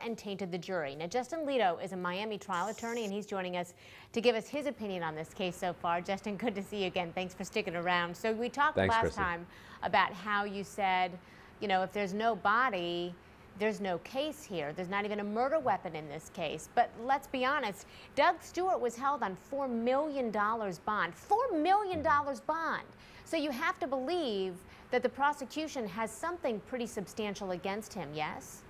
and tainted the jury. Now, Justin Leto is a Miami trial attorney, and he's joining us to give us his opinion on this case so far. Justin, good to see you again. Thanks for sticking around. So we talked last time about how you said, you know, if there's no body, there's no case here. There's not even a murder weapon in this case. But let's be honest, Doug Stewart was held on $4 million bond. $4 million bond. So you have to believe that the prosecution has something pretty substantial against him, yes?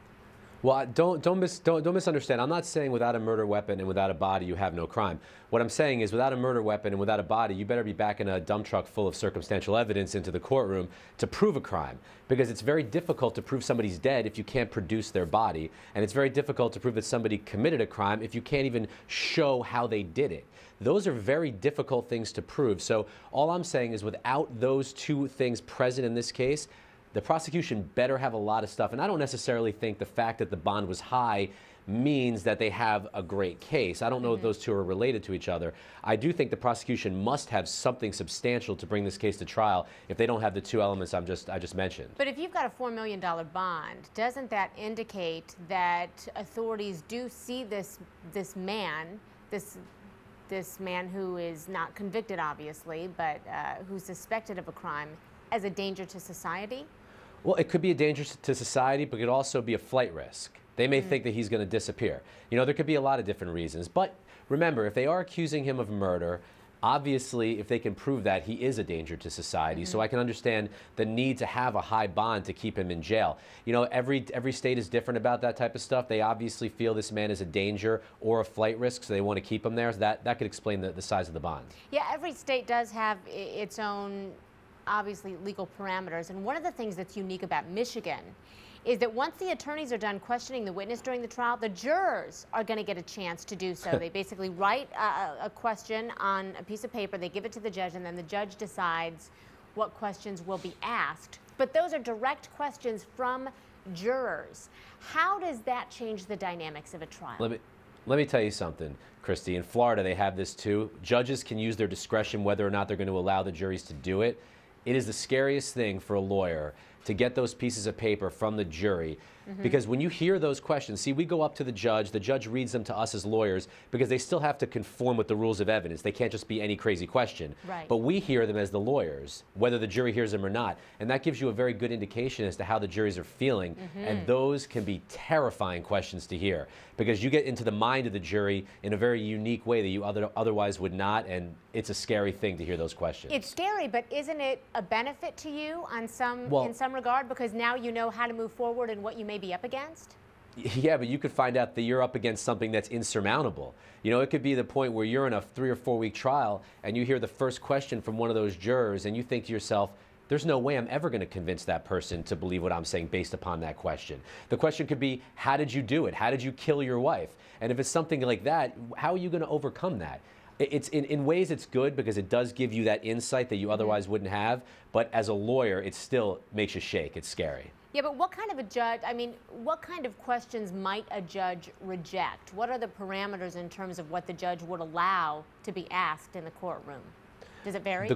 Well, don't misunderstand. I'm not saying without a murder weapon and without a body you have no crime. What I'm saying is without a murder weapon and without a body, you better be backing a dump truck full of circumstantial evidence into the courtroom to prove a crime. Because it's very difficult to prove somebody's dead if you can't produce their body. And it's very difficult to prove that somebody committed a crime if you can't even show how they did it. Those are very difficult things to prove. So all I'm saying is without those two things present in this case, the prosecution better have a lot of stuff. And I don't necessarily think the fact that the bond was high means that they have a great case. I don't know if those two are related to each other. I do think the prosecution must have something substantial to bring this case to trial if they don't have the two elements I just mentioned. But if you've got a $4 million bond, doesn't that indicate that authorities do see this man who is not convicted, obviously, but who's suspected of a crime, as a danger to society? Well, it could be a danger to society, but it could also be a flight risk. They may think that he's going to disappear. You know, there could be a lot of different reasons. But remember, if they are accusing him of murder, obviously, if they can prove that, he is a danger to society. So I can understand the need to have a high bond to keep him in jail. You know, every state is different about that type of stuff. They obviously feel this man is a danger or a flight risk, so they want to keep him there. So that could explain the size of the bond. Yeah, every state does have its own, obviously, legal parameters. And one of the things that's unique about Michigan is that once the attorneys are done questioning the witness during the trial, the jurors are going to get a chance to do so. They basically write a question on a piece of paper, they give it to the judge, and then the judge decides what questions will be asked. But those are direct questions from jurors. How does that change the dynamics of a trial? Let me tell you something, Christy. In Florida, they have this too. Judges can use their discretion whether or not they're going to allow the juries to do it. It is the scariest thing for a lawyer to get those pieces of paper from the jury. Because when you hear those questions, see, we go up to the judge reads them to us as lawyers because they still have to conform with the rules of evidence. They can't just be any crazy question. Right. But we hear them as the lawyers, whether the jury hears them or not. And that gives you a very good indication as to how the juries are feeling. And those can be terrifying questions to hear because you get into the mind of the jury in a very unique way that you otherwise would not. And it's a scary thing to hear those questions. It's scary, but isn't it a benefit to you in some regard, because now you know how to move forward and what you may be up against? Yeah, but you could find out that you're up against something that's insurmountable. You know, it could be the point where you're in a 3 or 4 week trial and you hear the first question from one of those jurors and you think to yourself, there's no way I'm ever going to convince that person to believe what I'm saying based upon that question. The question could be, how did you do it? How did you kill your wife? And if it's something like that, how are you going to overcome that? It's in ways it's good because it does give you that insight that you otherwise wouldn't have. But as a lawyer, it still makes you shake. It's scary. Yeah, but what kind of a judge, I mean, what kind of questions might a judge reject? What are the parameters in terms of what the judge would allow to be asked in the courtroom? Does it vary?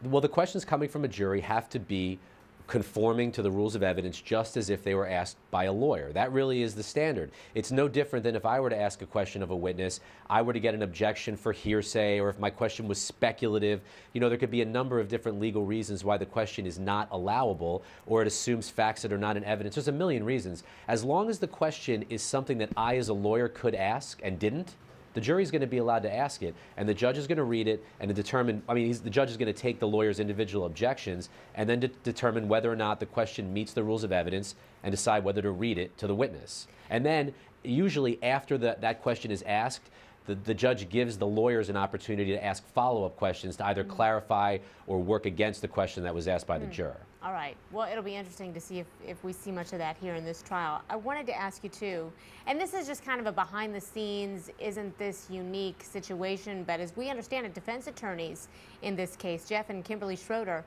Well, the questions coming from a jury have to be conforming to the rules of evidence just as if they were asked by a lawyer. That really is the standard. It's no different than if I were to ask a question of a witness, I were to get an objection for hearsay, or if my question was speculative. You know, there could be a number of different legal reasons why the question is not allowable, or it assumes facts that are not in evidence. There's a million reasons. As long as the question is something that I as a lawyer could ask and didn't, the jury's going to be allowed to ask it, and the judge is going to read it and to determine, the judge is going to take the lawyer's individual objections and then determine whether or not the question meets the rules of evidence and decide whether to read it to the witness. And then, usually after that question is asked, the judge gives the lawyers an opportunity to ask follow-up questions to either clarify or work against the question that was asked by the juror. All right. Well, it'll be interesting to see if we see much of that here in this trial. I wanted to ask you, too, and this is just kind of a behind-the-scenes, isn't this unique situation, but as we understand it, defense attorneys in this case, Jeff and Kimberly Schroeder,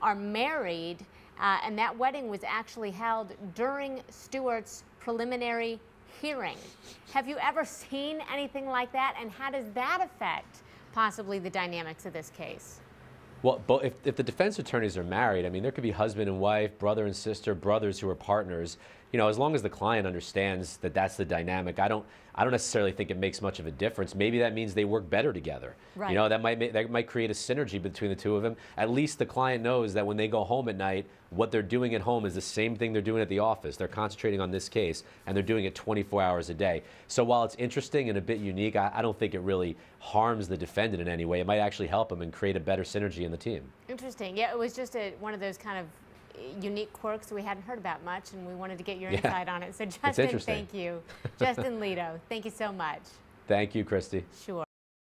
are married, and that wedding was actually held during Stewart's preliminary hearing. Have you ever seen anything like that, and how does that affect possibly the dynamics of this case? Well, if the defense attorneys are married, I mean, there could be husband and wife, brother and sister, brothers who are partners. you know, as long as the client understands that that's the dynamic, I don't necessarily think it makes much of a difference. Maybe that means they work better together. Right. You know, that might create a synergy between the two of them. At least the client knows that when they go home at night, what they're doing at home is the same thing they're doing at the office. They're concentrating on this case, and they're doing it 24 hours a day. So while it's interesting and a bit unique, I don't think it really harms the defendant in any way. It might actually help them and create a better synergy in the team. Interesting. Yeah, it was just one of those kind of unique quirks we hadn't heard about much, and we wanted to get your insight on it. So Justin, thank you. Justin Leto, thank you so much. Thank you, Christy. Sure.